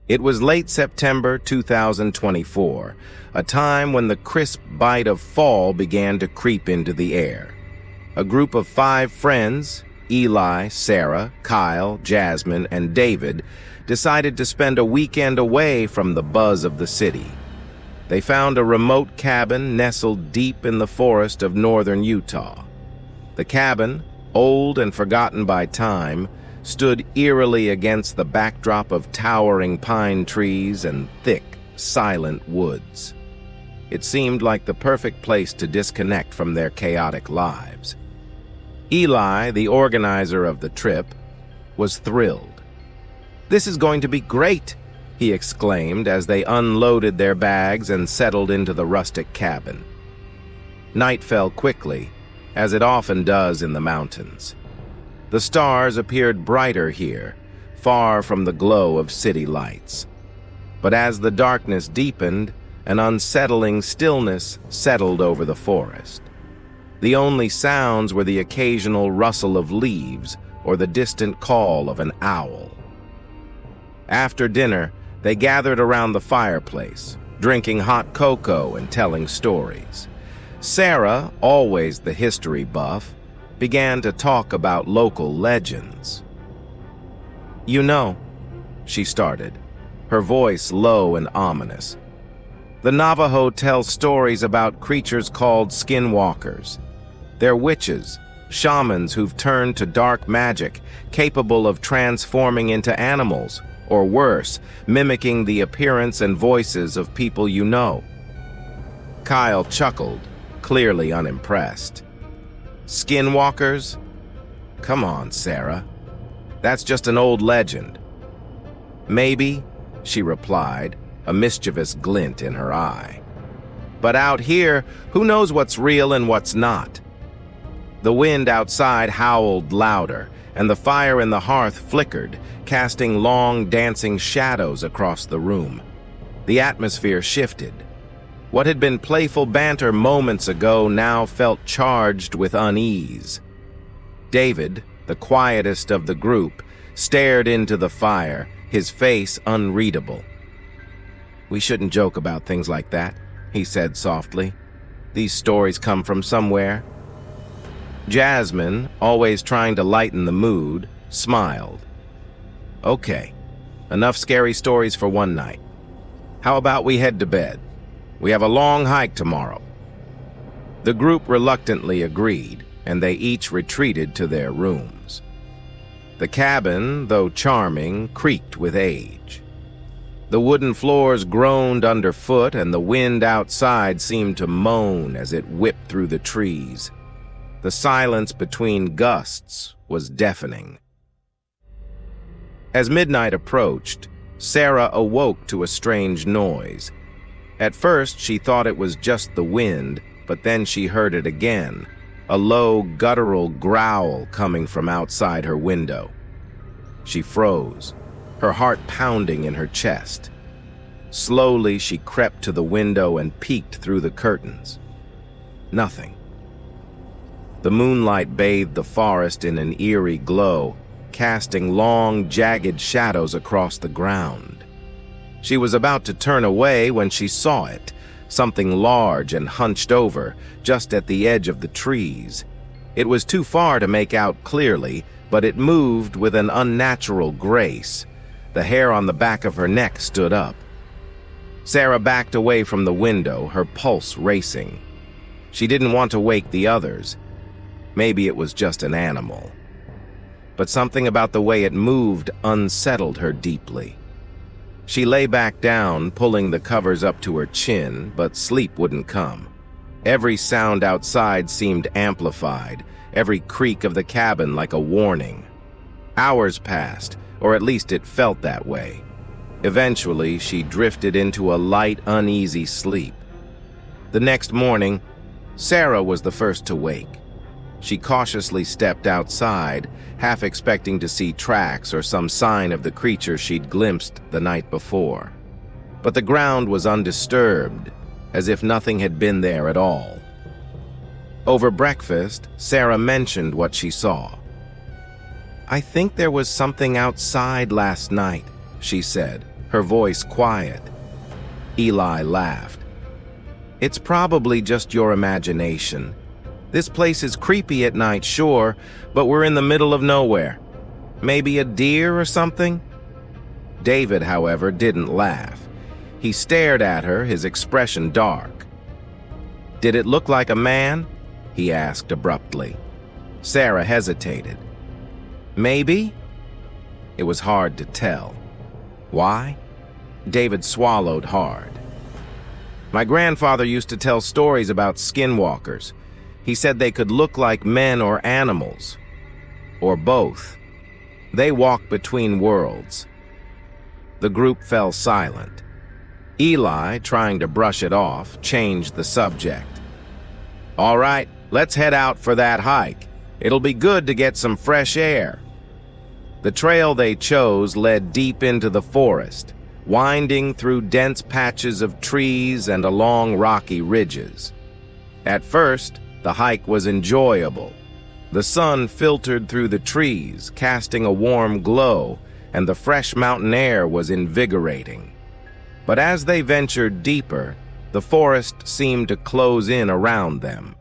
It was late September 2024, a time when the crisp bite of fall began to creep into the air. A group of 5 friends, Eli, Sarah, Kyle, Jasmine, and David, decided to spend a weekend away from the buzz of the city. They found a remote cabin nestled deep in the forest of northern Utah. The cabin, old and forgotten by time, stood eerily against the backdrop of towering pine trees and thick, silent woods. It seemed like the perfect place to disconnect from their chaotic lives. Eli, the organizer of the trip, was thrilled. "This is going to be great," he exclaimed as they unloaded their bags and settled into the rustic cabin. Night fell quickly, as it often does in the mountains. The stars appeared brighter here, far from the glow of city lights. But as the darkness deepened, an unsettling stillness settled over the forest. The only sounds were the occasional rustle of leaves or the distant call of an owl. After dinner, they gathered around the fireplace, drinking hot cocoa and telling stories. Sarah, always the history buff, began to talk about local legends. "You know," she started, her voice low and ominous, "the Navajo tell stories about creatures called Skinwalkers. They're witches, shamans who've turned to dark magic, capable of transforming into animals, or worse, mimicking the appearance and voices of people you know." Kyle chuckled, clearly unimpressed. "Skinwalkers? Come on, Sarah. That's just an old legend." "Maybe," she replied, a mischievous glint in her eye. "But out here, who knows what's real and what's not?" The wind outside howled louder, and the fire in the hearth flickered, casting long, dancing shadows across the room. The atmosphere shifted. What had been playful banter moments ago now felt charged with unease. David, the quietest of the group, stared into the fire, his face unreadable. "We shouldn't joke about things like that," he said softly. "These stories come from somewhere." Jasmine, always trying to lighten the mood, smiled. "Okay, enough scary stories for one night. How about we head to bed? We have a long hike tomorrow." The group reluctantly agreed, and they each retreated to their rooms. The cabin, though charming, creaked with age. The wooden floors groaned underfoot, and the wind outside seemed to moan as it whipped through the trees. The silence between gusts was deafening. As midnight approached, Sarah awoke to a strange noise. At first, she thought it was just the wind, but then she heard it again, a low, guttural growl coming from outside her window. She froze, her heart pounding in her chest. Slowly, she crept to the window and peeked through the curtains. Nothing. The moonlight bathed the forest in an eerie glow, casting long, jagged shadows across the ground. She was about to turn away when she saw it, something large and hunched over, just at the edge of the trees. It was too far to make out clearly, but it moved with an unnatural grace. The hair on the back of her neck stood up. Sarah backed away from the window, her pulse racing. She didn't want to wake the others. Maybe it was just an animal. But something about the way it moved unsettled her deeply. She lay back down, pulling the covers up to her chin, but sleep wouldn't come. Every sound outside seemed amplified, every creak of the cabin like a warning. Hours passed, or at least it felt that way. Eventually, she drifted into a light, uneasy sleep. The next morning, Sarah was the first to wake. She cautiously stepped outside, half expecting to see tracks or some sign of the creature she'd glimpsed the night before. But the ground was undisturbed, as if nothing had been there at all. Over breakfast, Sarah mentioned what she saw. "I think there was something outside last night," she said, her voice quiet. Eli laughed. "It's probably just your imagination. This place is creepy at night, sure, but we're in the middle of nowhere. Maybe a deer or something?" David, however, didn't laugh. He stared at her, his expression dark. "Did it look like a man?" he asked abruptly. Sarah hesitated. "Maybe?" It was hard to tell. Why? David swallowed hard. "My grandfather used to tell stories about skinwalkers. He said they could look like men or animals. Or both. They walk between worlds." The group fell silent. Eli, trying to brush it off, changed the subject. "All right, let's head out for that hike. It'll be good to get some fresh air." The trail they chose led deep into the forest, winding through dense patches of trees and along rocky ridges. At first, the hike was enjoyable. The sun filtered through the trees, casting a warm glow, and the fresh mountain air was invigorating. But as they ventured deeper, the forest seemed to close in around them.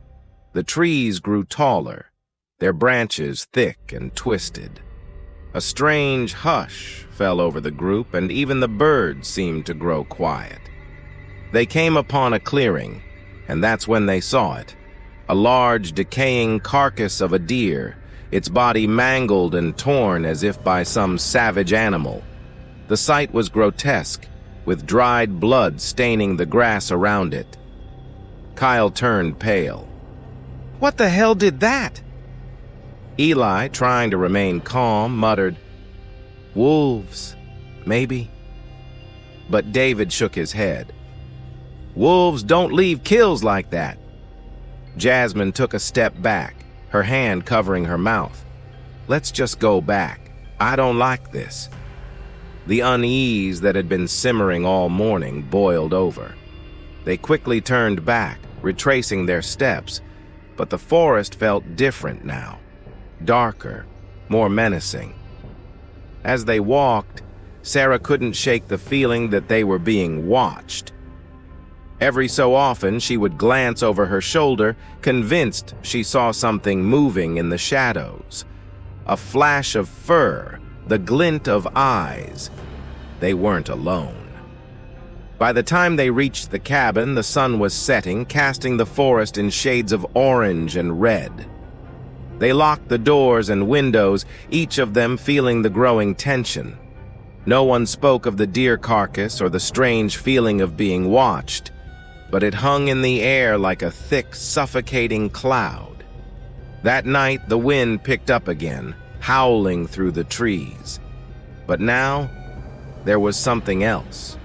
The trees grew taller, their branches thick and twisted. A strange hush fell over the group, and even the birds seemed to grow quiet. They came upon a clearing, and that's when they saw it. A large, decaying carcass of a deer, its body mangled and torn as if by some savage animal. The sight was grotesque, with dried blood staining the grass around it. Kyle turned pale. "What the hell did that?" Eli, trying to remain calm, muttered, "Wolves, maybe." But David shook his head. "Wolves don't leave kills like that." Jasmine took a step back, her hand covering her mouth. "Let's just go back. I don't like this." The unease that had been simmering all morning boiled over. They quickly turned back, retracing their steps, but the forest felt different now. Darker, more menacing. As they walked, Sarah couldn't shake the feeling that they were being watched. Every so often, she would glance over her shoulder, convinced she saw something moving in the shadows. A flash of fur, the glint of eyes. They weren't alone. By the time they reached the cabin, the sun was setting, casting the forest in shades of orange and red. They locked the doors and windows, each of them feeling the growing tension. No one spoke of the deer carcass or the strange feeling of being watched, but it hung in the air like a thick, suffocating cloud. That night, the wind picked up again, howling through the trees. But now, there was something else.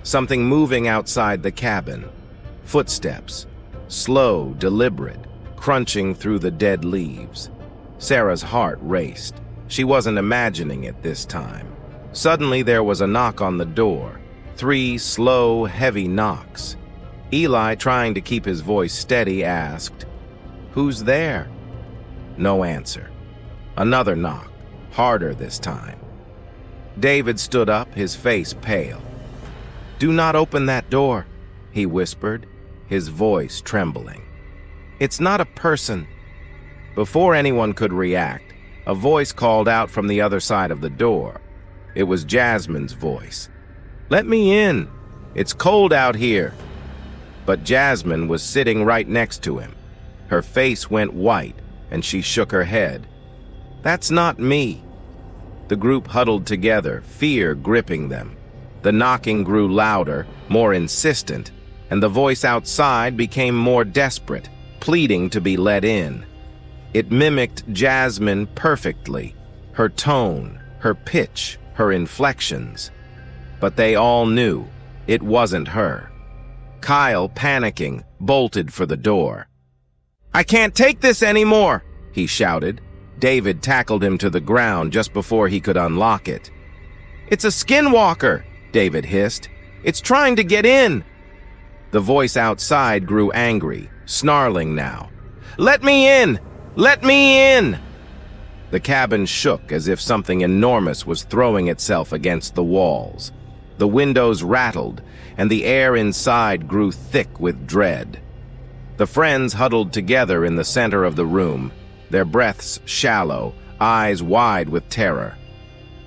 Something moving outside the cabin. Footsteps, slow, deliberate, crunching through the dead leaves. Sarah's heart raced. She wasn't imagining it this time. Suddenly there was a knock on the door. 3 slow, heavy knocks. Eli, trying to keep his voice steady, asked, "Who's there?" No answer. Another knock, harder this time. David stood up, his face pale. "Do not open that door," he whispered, his voice trembling. "It's not a person." Before anyone could react, a voice called out from the other side of the door. It was Jasmine's voice. "Let me in. It's cold out here." But Jasmine was sitting right next to him. Her face went white, and she shook her head. "That's not me." The group huddled together, fear gripping them. The knocking grew louder, more insistent, and the voice outside became more desperate, pleading to be let in. It mimicked Jasmine perfectly, her tone, her pitch, her inflections. But they all knew it wasn't her. Kyle, panicking, bolted for the door. "I can't take this anymore," he shouted. David tackled him to the ground just before he could unlock it. "It's a skinwalker," David hissed. "It's trying to get in." The voice outside grew angry, snarling now. "Let me in! Let me in!" The cabin shook as if something enormous was throwing itself against the walls. The windows rattled, and the air inside grew thick with dread. The friends huddled together in the center of the room, their breaths shallow, eyes wide with terror.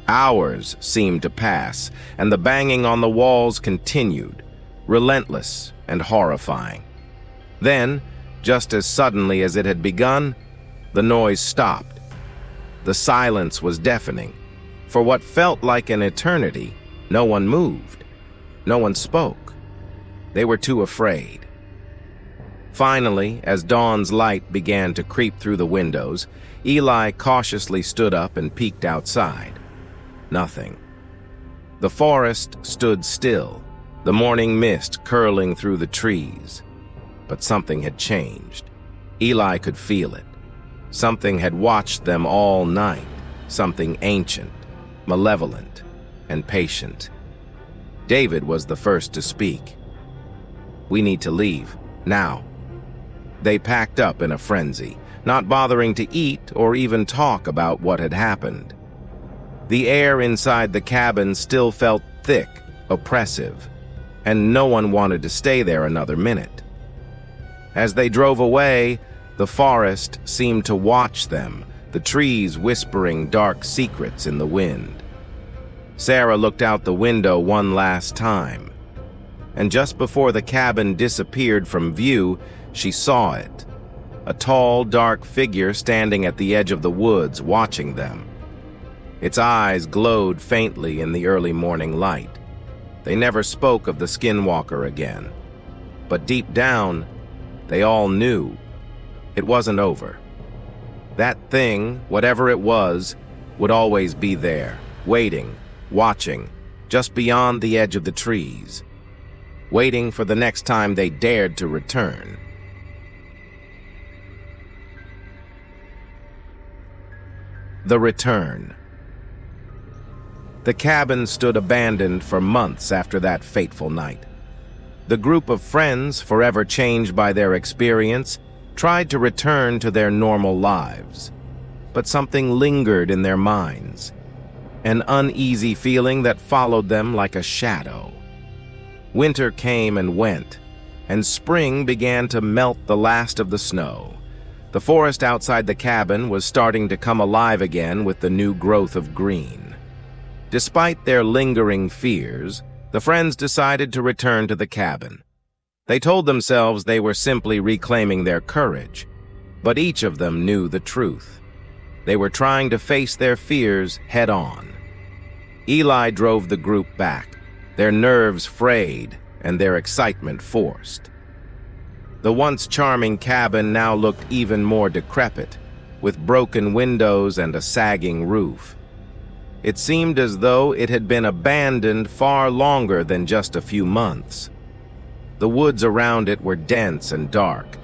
Hours seemed to pass, and the banging on the walls continued, relentless and horrifying. Then, just as suddenly as it had begun, the noise stopped. The silence was deafening. For what felt like an eternity, no one moved. No one spoke. They were too afraid. Finally, as dawn's light began to creep through the windows, Eli cautiously stood up and peeked outside. Nothing. The forest stood still, the morning mist curling through the trees. But something had changed. Eli could feel it. Something had watched them all night, something ancient, malevolent, and patient. David was the first to speak. "We need to leave, now." They packed up in a frenzy, not bothering to eat or even talk about what had happened. The air inside the cabin still felt thick, oppressive, and no one wanted to stay there another minute. As they drove away, the forest seemed to watch them, the trees whispering dark secrets in the wind. Sarah looked out the window one last time, and just before the cabin disappeared from view, she saw it. A tall, dark figure standing at the edge of the woods, watching them. Its eyes glowed faintly in the early morning light. They never spoke of the Skinwalker again. But deep down, they all knew it wasn't over. That thing, whatever it was, would always be there, waiting, watching, just beyond the edge of the trees, waiting for the next time they dared to return. The return. The cabin stood abandoned for months after that fateful night. The group of friends, forever changed by their experience, tried to return to their normal lives. But something lingered in their minds, an uneasy feeling that followed them like a shadow. Winter came and went, and spring began to melt the last of the snow. The forest outside the cabin was starting to come alive again with the new growth of green. Despite their lingering fears, the friends decided to return to the cabin. They told themselves they were simply reclaiming their courage, but each of them knew the truth. They were trying to face their fears head-on. Eli drove the group back, their nerves frayed and their excitement forced. The once charming cabin now looked even more decrepit, with broken windows and a sagging roof. It seemed as though it had been abandoned far longer than just a few months. The woods around it were dense and dark,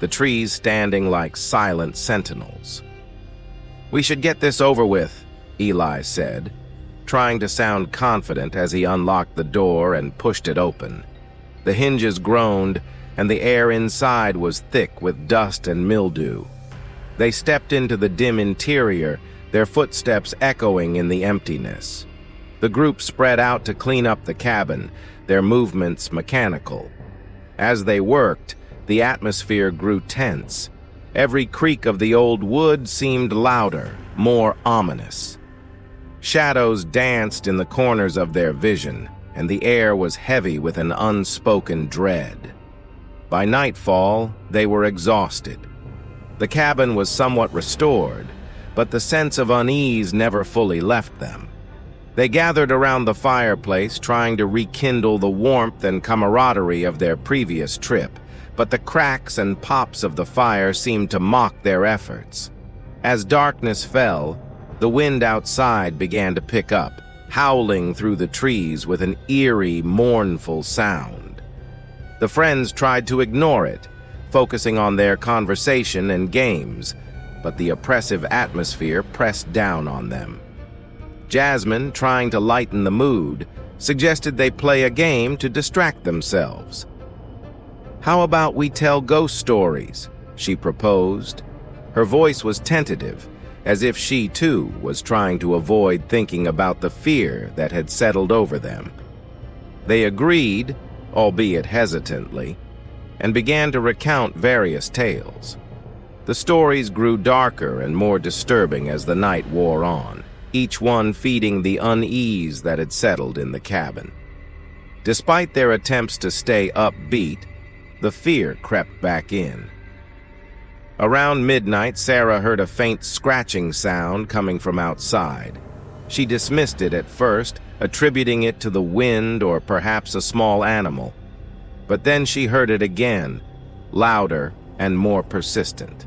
the trees standing like silent sentinels. "We should get this over with," Eli said, trying to sound confident as he unlocked the door and pushed it open. The hinges groaned, and the air inside was thick with dust and mildew. They stepped into the dim interior, their footsteps echoing in the emptiness. The group spread out to clean up the cabin, their movements mechanical. As they worked, the atmosphere grew tense. Every creak of the old wood seemed louder, more ominous. Shadows danced in the corners of their vision, and the air was heavy with an unspoken dread. By nightfall, they were exhausted. The cabin was somewhat restored, but the sense of unease never fully left them. They gathered around the fireplace, trying to rekindle the warmth and camaraderie of their previous trip, but the cracks and pops of the fire seemed to mock their efforts. As darkness fell, the wind outside began to pick up, howling through the trees with an eerie, mournful sound. The friends tried to ignore it, focusing on their conversation and games, but the oppressive atmosphere pressed down on them. Jasmine, trying to lighten the mood, suggested they play a game to distract themselves. "How about we tell ghost stories?" she proposed. Her voice was tentative, as if she, too, was trying to avoid thinking about the fear that had settled over them. They agreed, albeit hesitantly, and began to recount various tales. The stories grew darker and more disturbing as the night wore on, each one feeding the unease that had settled in the cabin. Despite their attempts to stay upbeat, the fear crept back in. Around midnight, Sarah heard a faint scratching sound coming from outside. She dismissed it at first, attributing it to the wind or perhaps a small animal. But then she heard it again, louder and more persistent.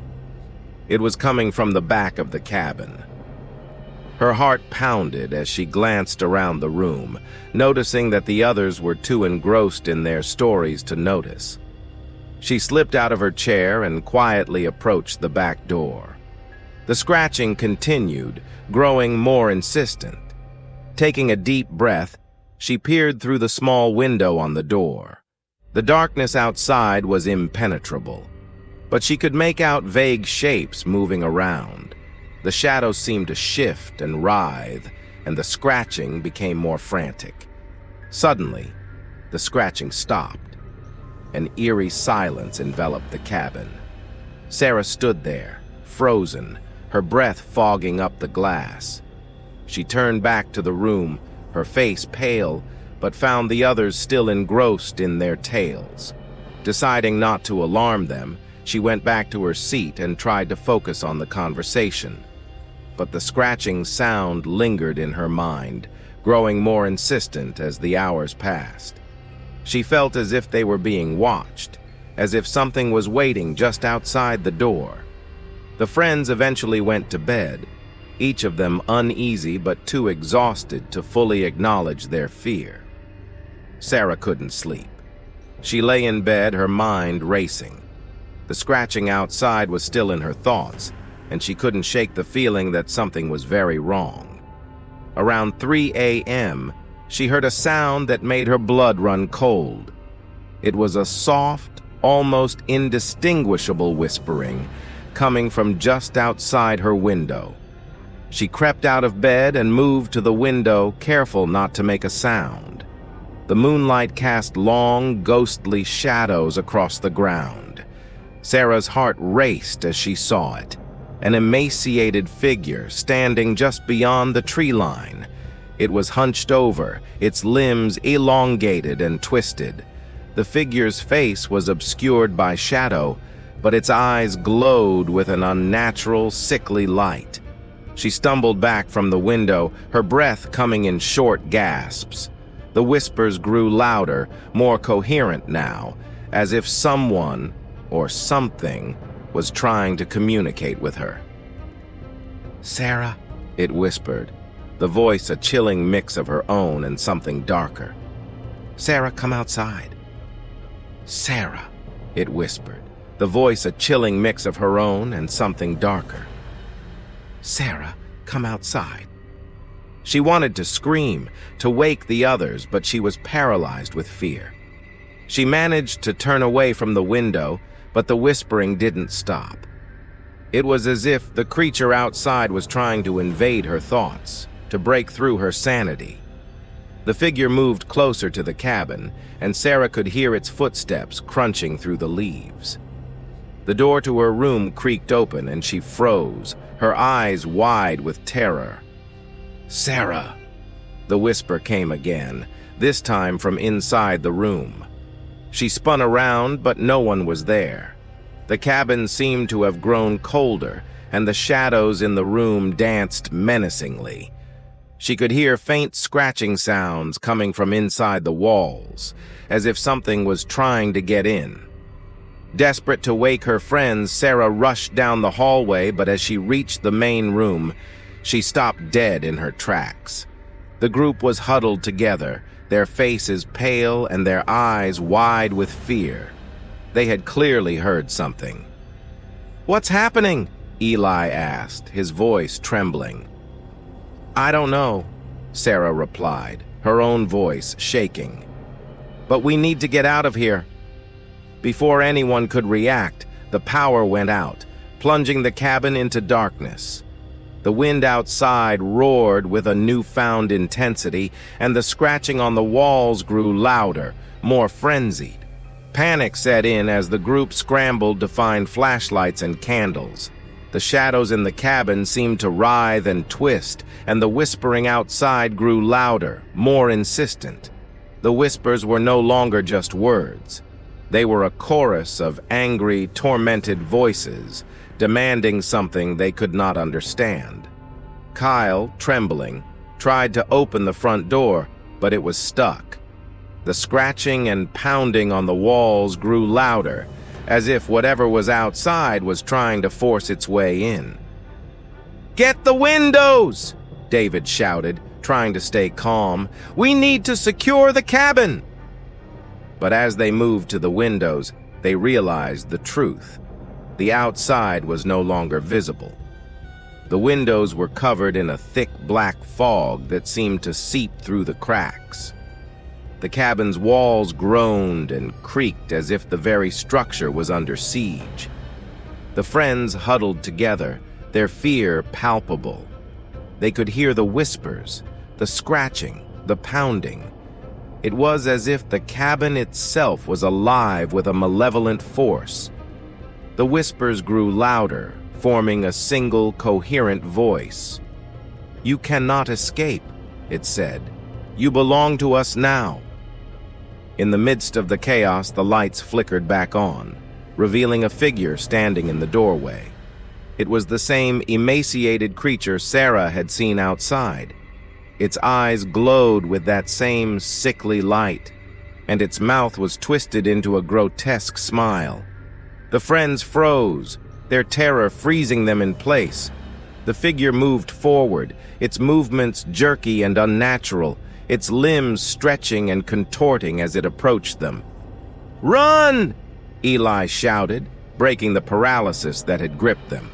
It was coming from the back of the cabin. Her heart pounded as she glanced around the room, noticing that the others were too engrossed in their stories to notice. She slipped out of her chair and quietly approached the back door. The scratching continued, growing more insistent. Taking a deep breath, she peered through the small window on the door. The darkness outside was impenetrable, but she could make out vague shapes moving around. The shadows seemed to shift and writhe, and the scratching became more frantic. Suddenly, the scratching stopped. An eerie silence enveloped the cabin. Sarah stood there, frozen, her breath fogging up the glass. She turned back to the room, her face pale, but found the others still engrossed in their tales. Deciding not to alarm them, she went back to her seat and tried to focus on the conversation. But the scratching sound lingered in her mind, growing more insistent as the hours passed. She felt as if they were being watched, as if something was waiting just outside the door. The friends eventually went to bed, each of them uneasy but too exhausted to fully acknowledge their fear. Sarah couldn't sleep. She lay in bed, her mind racing. The scratching outside was still in her thoughts, and she couldn't shake the feeling that something was very wrong. Around 3 a.m., she heard a sound that made her blood run cold. It was a soft, almost indistinguishable whispering coming from just outside her window. She crept out of bed and moved to the window, careful not to make a sound. The moonlight cast long, ghostly shadows across the ground. Sarah's heart raced as she saw it, an emaciated figure standing just beyond the tree line. It was hunched over, its limbs elongated and twisted. The figure's face was obscured by shadow, but its eyes glowed with an unnatural, sickly light. She stumbled back from the window, her breath coming in short gasps. The whispers grew louder, more coherent now, as if someone, or something, was trying to communicate with her. "Sarah," it whispered, the voice a chilling mix of her own and something darker. "Sarah, come outside." "Sarah," it whispered, the voice a chilling mix of her own and something darker. "Sarah, come outside." She wanted to scream, to wake the others, but she was paralyzed with fear. She managed to turn away from the window, but the whispering didn't stop. It was as if the creature outside was trying to invade her thoughts, to break through her sanity. The figure moved closer to the cabin, and Sarah could hear its footsteps crunching through the leaves. The door to her room creaked open, and she froze, her eyes wide with terror. "Sarah!" The whisper came again, this time from inside the room. She spun around, but no one was there. The cabin seemed to have grown colder, and the shadows in the room danced menacingly. She could hear faint scratching sounds coming from inside the walls, as if something was trying to get in. Desperate to wake her friends, Sarah rushed down the hallway, but as she reached the main room, she stopped dead in her tracks. The group was huddled together, their faces pale and their eyes wide with fear. They had clearly heard something. "What's happening?" Eli asked, his voice trembling. "I don't know," Sarah replied, her own voice shaking. "But we need to get out of here." Before anyone could react, the power went out, plunging the cabin into darkness. The wind outside roared with a newfound intensity, and the scratching on the walls grew louder, more frenzied. Panic set in as the group scrambled to find flashlights and candles. The shadows in the cabin seemed to writhe and twist, and the whispering outside grew louder, more insistent. The whispers were no longer just words. They were a chorus of angry, tormented voices, demanding something they could not understand. Kyle, trembling, tried to open the front door, but it was stuck. The scratching and pounding on the walls grew louder, as if whatever was outside was trying to force its way in. "Get the windows!" David shouted, trying to stay calm. "We need to secure the cabin!" But as they moved to the windows, they realized the truth. The outside was no longer visible. The windows were covered in a thick black fog that seemed to seep through the cracks. The cabin's walls groaned and creaked as if the very structure was under siege. The friends huddled together, their fear palpable. They could hear the whispers, the scratching, the pounding. It was as if the cabin itself was alive with a malevolent force. The whispers grew louder, forming a single coherent voice. "You cannot escape," it said. "You belong to us now." In the midst of the chaos, the lights flickered back on, revealing a figure standing in the doorway. It was the same emaciated creature Sarah had seen outside. Its eyes glowed with that same sickly light, and its mouth was twisted into a grotesque smile. The friends froze, their terror freezing them in place. The figure moved forward, its movements jerky and unnatural, its limbs stretching and contorting as it approached them. "Run!" Eli shouted, breaking the paralysis that had gripped them.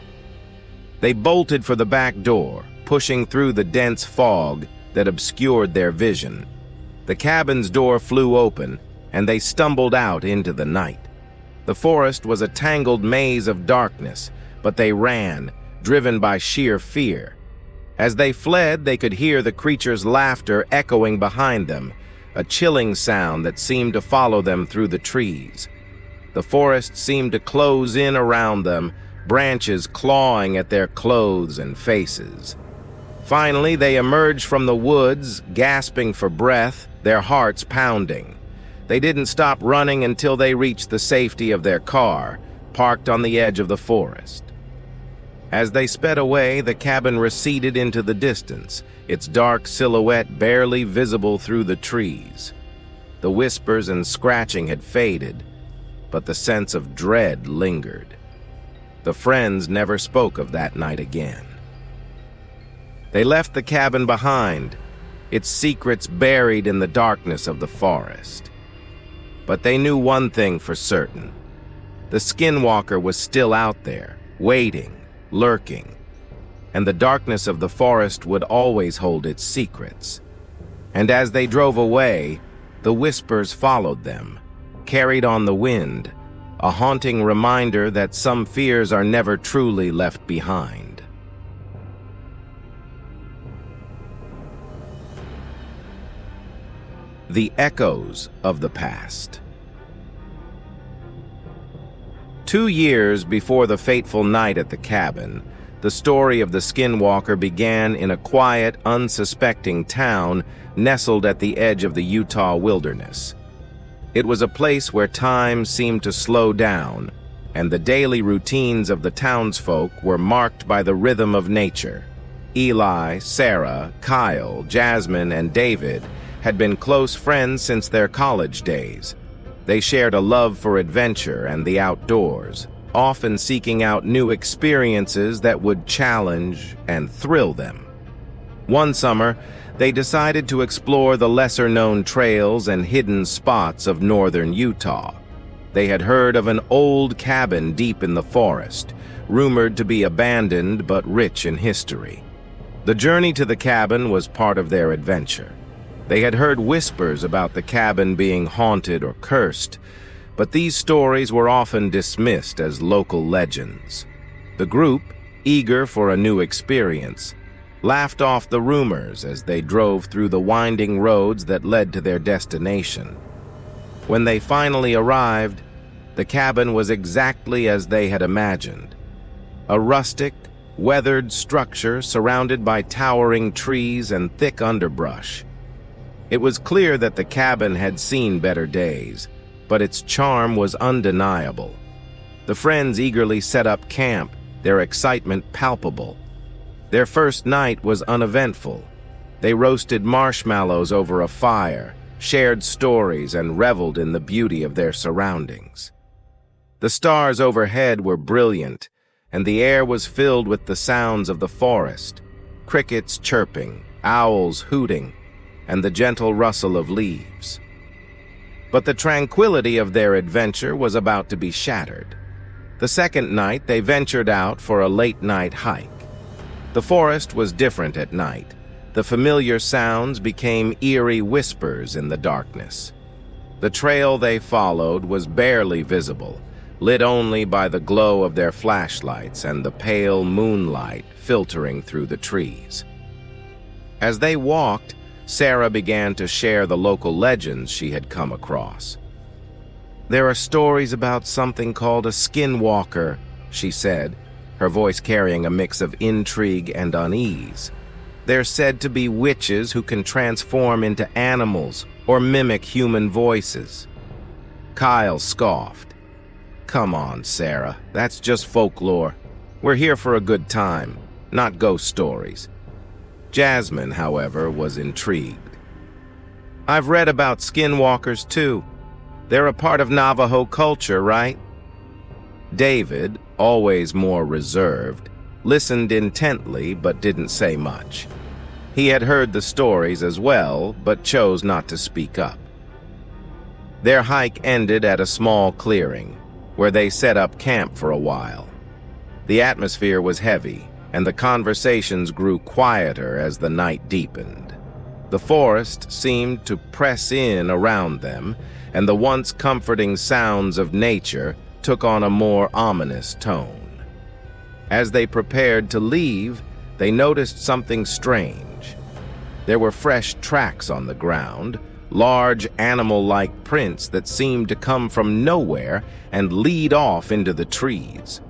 They bolted for the back door, pushing through the dense fog that obscured their vision. The cabin's door flew open, and they stumbled out into the night. The forest was a tangled maze of darkness, but they ran, driven by sheer fear. As they fled, they could hear the creature's laughter echoing behind them, a chilling sound that seemed to follow them through the trees. The forest seemed to close in around them, branches clawing at their clothes and faces. Finally, they emerged from the woods, gasping for breath, their hearts pounding. They didn't stop running until they reached the safety of their car, parked on the edge of the forest. As they sped away, the cabin receded into the distance, its dark silhouette barely visible through the trees. The whispers and scratching had faded, but the sense of dread lingered. The friends never spoke of that night again. They left the cabin behind, its secrets buried in the darkness of the forest. But they knew one thing for certain. The Skinwalker was still out there, waiting, lurking, and the darkness of the forest would always hold its secrets. And as they drove away, the whispers followed them, carried on the wind, a haunting reminder that some fears are never truly left behind. The echoes of the past. 2 years before the fateful night at the cabin, the story of the Skinwalker began in a quiet, unsuspecting town nestled at the edge of the Utah wilderness. It was a place where time seemed to slow down, and the daily routines of the townsfolk were marked by the rhythm of nature. Eli, Sarah, Kyle, Jasmine, and David had been close friends since their college days. They shared a love for adventure and the outdoors, often seeking out new experiences that would challenge and thrill them. One summer, they decided to explore the lesser-known trails and hidden spots of northern Utah. They had heard of an old cabin deep in the forest, rumored to be abandoned but rich in history. The journey to the cabin was part of their adventure. They had heard whispers about the cabin being haunted or cursed, but these stories were often dismissed as local legends. The group, eager for a new experience, laughed off the rumors as they drove through the winding roads that led to their destination. When they finally arrived, the cabin was exactly as they had imagined. A rustic, weathered structure surrounded by towering trees and thick underbrush. It was clear that the cabin had seen better days, but its charm was undeniable. The friends eagerly set up camp, their excitement palpable. Their first night was uneventful. They roasted marshmallows over a fire, shared stories, and reveled in the beauty of their surroundings. The stars overhead were brilliant, and the air was filled with the sounds of the forest, crickets chirping, owls hooting, and the gentle rustle of leaves. But the tranquility of their adventure was about to be shattered. The second night, they ventured out for a late-night hike. The forest was different at night. The familiar sounds became eerie whispers in the darkness. The trail they followed was barely visible, lit only by the glow of their flashlights and the pale moonlight filtering through the trees. As they walked, Sarah began to share the local legends she had come across. "There are stories about something called a skinwalker," she said, her voice carrying a mix of intrigue and unease. "They're said to be witches who can transform into animals or mimic human voices." Kyle scoffed. "Come on, Sarah, that's just folklore. We're here for a good time, not ghost stories." Jasmine, however, was intrigued. "I've read about skinwalkers too. They're a part of Navajo culture, right?" David, always more reserved, listened intently but didn't say much. He had heard the stories as well, but chose not to speak up. Their hike ended at a small clearing, where they set up camp for a while. The atmosphere was heavy, and the conversations grew quieter as the night deepened. The forest seemed to press in around them, and the once comforting sounds of nature took on a more ominous tone. As they prepared to leave, they noticed something strange. There were fresh tracks on the ground, large animal-like prints that seemed to come from nowhere and lead off into the trees.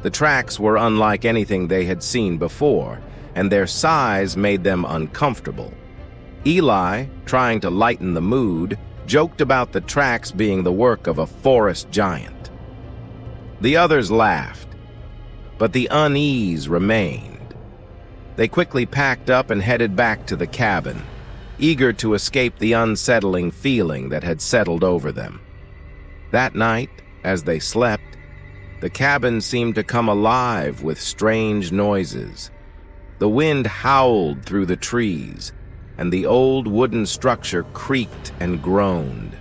The tracks were unlike anything they had seen before, and their size made them uncomfortable. Eli, trying to lighten the mood, joked about the tracks being the work of a forest giant. The others laughed, but the unease remained. They quickly packed up and headed back to the cabin, eager to escape the unsettling feeling that had settled over them. That night, as they slept, the cabin seemed to come alive with strange noises. The wind howled through the trees, and the old wooden structure creaked and groaned.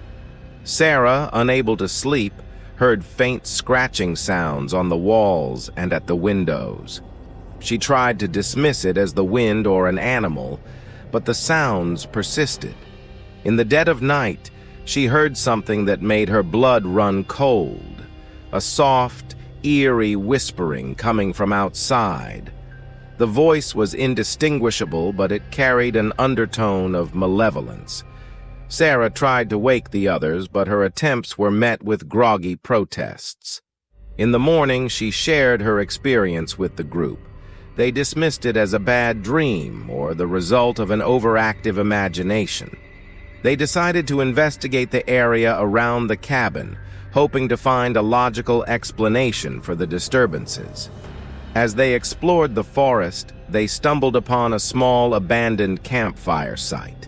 Sarah, unable to sleep, heard faint scratching sounds on the walls and at the windows. She tried to dismiss it as the wind or an animal, but the sounds persisted. In the dead of night, she heard something that made her blood run cold. A soft, eerie whispering coming from outside. The voice was indistinguishable, but it carried an undertone of malevolence. Sarah tried to wake the others, but her attempts were met with groggy protests. In the morning, she shared her experience with the group. They dismissed it as a bad dream or the result of an overactive imagination. They decided to investigate the area around the cabin, hoping to find a logical explanation for the disturbances. As they explored the forest, they stumbled upon a small abandoned campfire site.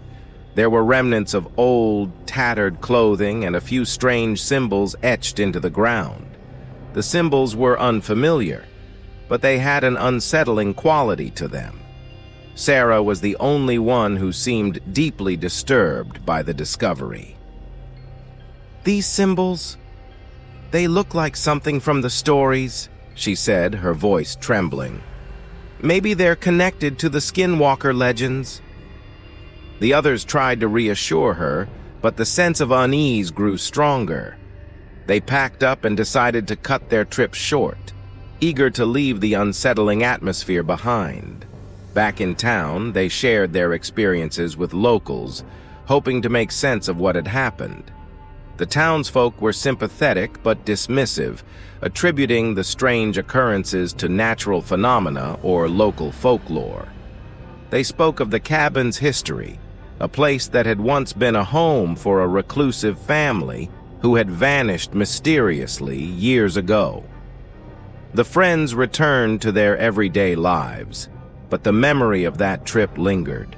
There were remnants of old, tattered clothing and a few strange symbols etched into the ground. The symbols were unfamiliar, but they had an unsettling quality to them. Sarah was the only one who seemed deeply disturbed by the discovery. "These symbols, they look like something from the stories," she said, her voice trembling. "Maybe they're connected to the Skinwalker legends." The others tried to reassure her, but the sense of unease grew stronger. They packed up and decided to cut their trip short. eager to leave the unsettling atmosphere behind. Back in town, they shared their experiences with locals, hoping to make sense of what had happened. The townsfolk were sympathetic but dismissive, attributing the strange occurrences to natural phenomena or local folklore. They spoke of the cabin's history, a place that had once been a home for a reclusive family who had vanished mysteriously years ago. The friends returned to their everyday lives, but the memory of that trip lingered.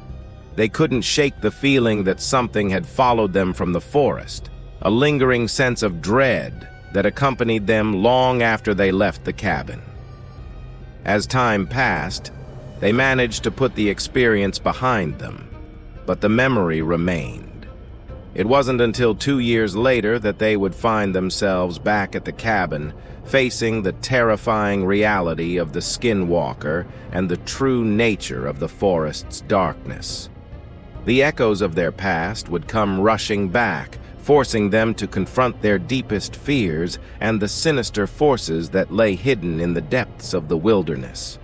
They couldn't shake the feeling that something had followed them from the forest, a lingering sense of dread that accompanied them long after they left the cabin. As time passed, they managed to put the experience behind them, but the memory remained. It wasn't until 2 years later that they would find themselves back at the cabin, facing the terrifying reality of the Skinwalker and the true nature of the forest's darkness. The echoes of their past would come rushing back, forcing them to confront their deepest fears and the sinister forces that lay hidden in the depths of the wilderness.